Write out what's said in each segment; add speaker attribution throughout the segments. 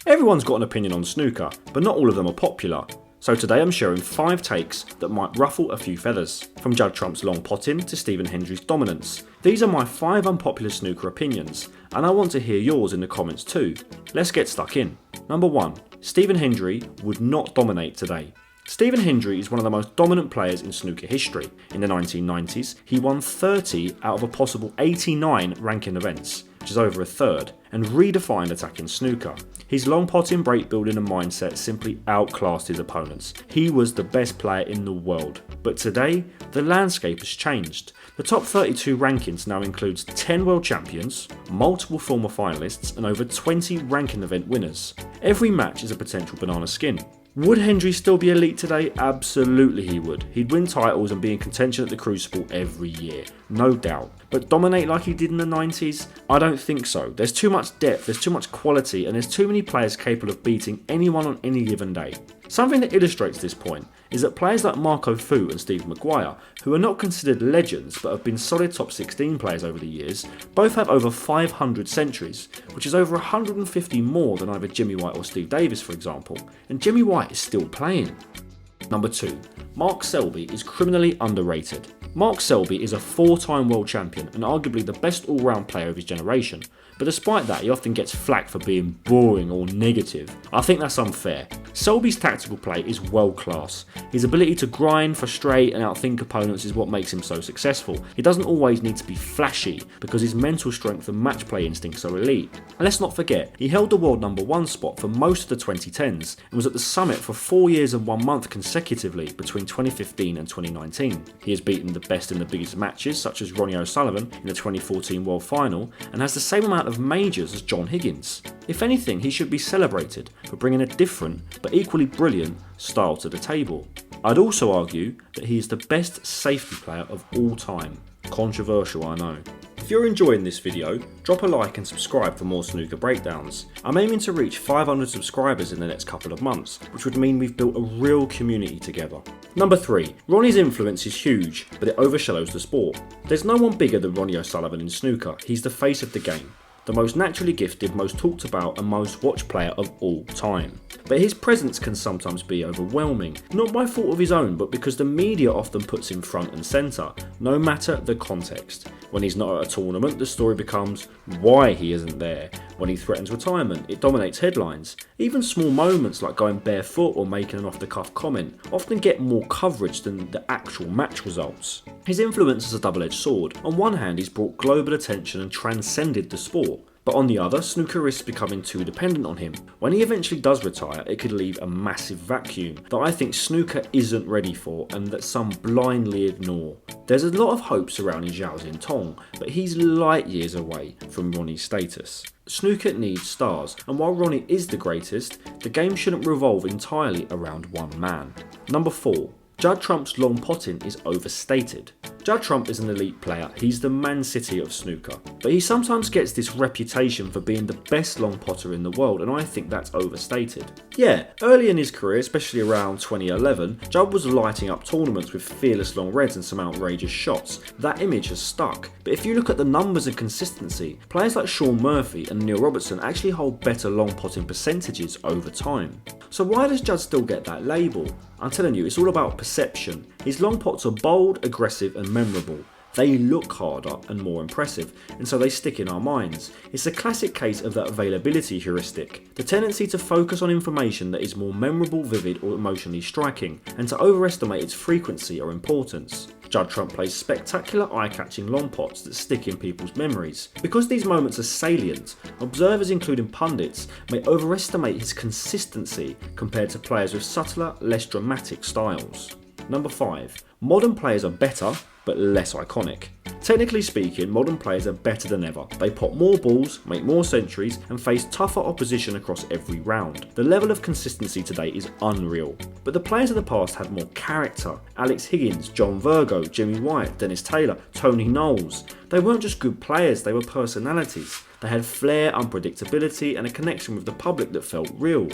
Speaker 1: Everyone's got an opinion on snooker, but not all of them are popular. So today I'm sharing 5 takes that might ruffle a few feathers. From Judd Trump's long potting to Stephen Hendry's dominance. These are my 5 unpopular snooker opinions, and I want to hear yours in the comments too. Let's get stuck in. Number 1. Stephen Hendry would not dominate today. Stephen Hendry is one of the most dominant players in snooker history. In the 1990s, he won 30 out of a possible 89 ranking events, which is over a third, and redefined attacking snooker. His long potting, break building and mindset simply outclassed his opponents. He was the best player in the world. But today, the landscape has changed. The top 32 rankings now includes 10 world champions, multiple former finalists and over 20 ranking event winners. Every match is a potential banana skin. Would Hendry still be elite today? Absolutely he would. He'd win titles and be in contention at the Crucible every year, no doubt. But dominate like he did in the 90s? I don't think so. There's too much depth, there's too much quality, and there's too many players capable of beating anyone on any given day. Something that illustrates this point is that players like Mark O'Sullivan and Steve Maguire, who are not considered legends but have been solid top 16 players over the years, both have over 500 centuries, which is over 150 more than either Jimmy White or Steve Davis, for example, and Jimmy White is still playing. Number 2. Mark Selby is criminally underrated. Mark Selby is a 4-time world champion and arguably the best all-round player of his generation, but despite that he often gets flack for being boring or negative. I think that's unfair. Selby's tactical play is world class. His ability to grind, frustrate and outthink opponents is what makes him so successful. He doesn't always need to be flashy because his mental strength and match play instincts are elite. And let's not forget, he held the world number 1 spot for most of the 2010s and was at the summit for 4 years and 1 month consecutively between 2015 and 2019. He has beaten the best in the biggest matches such as Ronnie O'Sullivan in the 2014 World Final and has the same amount of majors as John Higgins. If anything, he should be celebrated for bringing a different but equally brilliant style to the table. I'd also argue that he is the best safety player of all time. Controversial, I know. If you're enjoying this video, drop a like and subscribe for more snooker breakdowns. I'm aiming to reach 500 subscribers in the next couple of months, which would mean we've built a real community together. Number 3. Ronnie's influence is huge, but it overshadows the sport. There's no one bigger than Ronnie O'Sullivan in snooker. He's the face of the game. The most naturally gifted, most talked about and most watched player of all time. But his presence can sometimes be overwhelming, not by fault of his own, but because the media often puts him front and centre, no matter the context. When he's not at a tournament, the story becomes why he isn't there. When he threatens retirement, it dominates headlines. Even small moments like going barefoot or making an off-the-cuff comment often get more coverage than the actual match results. His influence is a double-edged sword. On one hand, he's brought global attention and transcended the sport. But on the other, snooker risks becoming too dependent on him. When he eventually does retire, it could leave a massive vacuum that I think snooker isn't ready for and that some blindly ignore. There's a lot of hope surrounding Zhao Xintong, but he's light years away from Ronnie's status. Snooker needs stars, and while Ronnie is the greatest, the game shouldn't revolve entirely around one man. Number 4. Judd Trump's long potting is overstated. Judd Trump is an elite player, he's the Man City of snooker, but he sometimes gets this reputation for being the best long potter in the world, and I think that's overstated. Yeah, early in his career, especially around 2011, Judd was lighting up tournaments with fearless long reds and some outrageous shots. That image has stuck, but if you look at the numbers and consistency, players like Shaun Murphy and Neil Robertson actually hold better long potting percentages over time. So why does Judd still get that label? I'm telling you, it's all about perception. His long pots are bold, aggressive and memorable. They look harder and more impressive, and so they stick in our minds. It's a classic case of that availability heuristic, the tendency to focus on information that is more memorable, vivid or emotionally striking, and to overestimate its frequency or importance. Judd Trump plays spectacular eye-catching long pots that stick in people's memories. Because these moments are salient, observers including pundits may overestimate his consistency compared to players with subtler, less dramatic styles. Number 5. Modern players are better, but less iconic. Technically speaking, modern players are better than ever. They pot more balls, make more centuries, and face tougher opposition across every round. The level of consistency today is unreal. But the players of the past had more character. Alex Higgins, John Virgo, Jimmy White, Dennis Taylor, Tony Knowles. They weren't just good players, they were personalities. They had flair, unpredictability, and a connection with the public that felt real.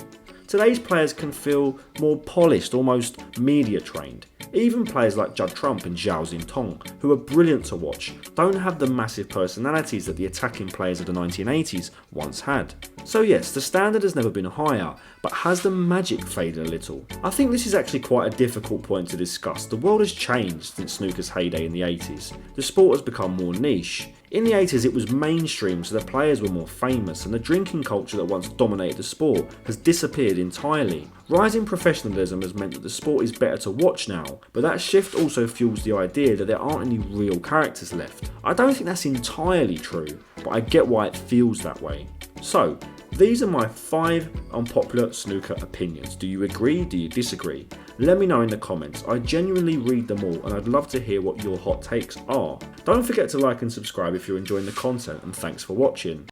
Speaker 1: Today's players can feel more polished, almost media trained. Even players like Judd Trump and Zhao Tong, who are brilliant to watch, don't have the massive personalities that the attacking players of the 1980s once had. So yes, the standard has never been higher, but has the magic faded a little? I think this is actually quite a difficult point to discuss. The world has changed since snooker's heyday in the 80s. The sport has become more niche. In the 80s it was mainstream, so the players were more famous, and the drinking culture that once dominated the sport has disappeared entirely. Rising professionalism has meant that the sport is better to watch now, but that shift also fuels the idea that there aren't any real characters left. I don't think that's entirely true, but I get why it feels that way. So, these are my 5 unpopular snooker opinions. Do you agree? Do you disagree? Let me know in the comments. I genuinely read them all and I'd love to hear what your hot takes are. Don't forget to like and subscribe if you're enjoying the content, and thanks for watching.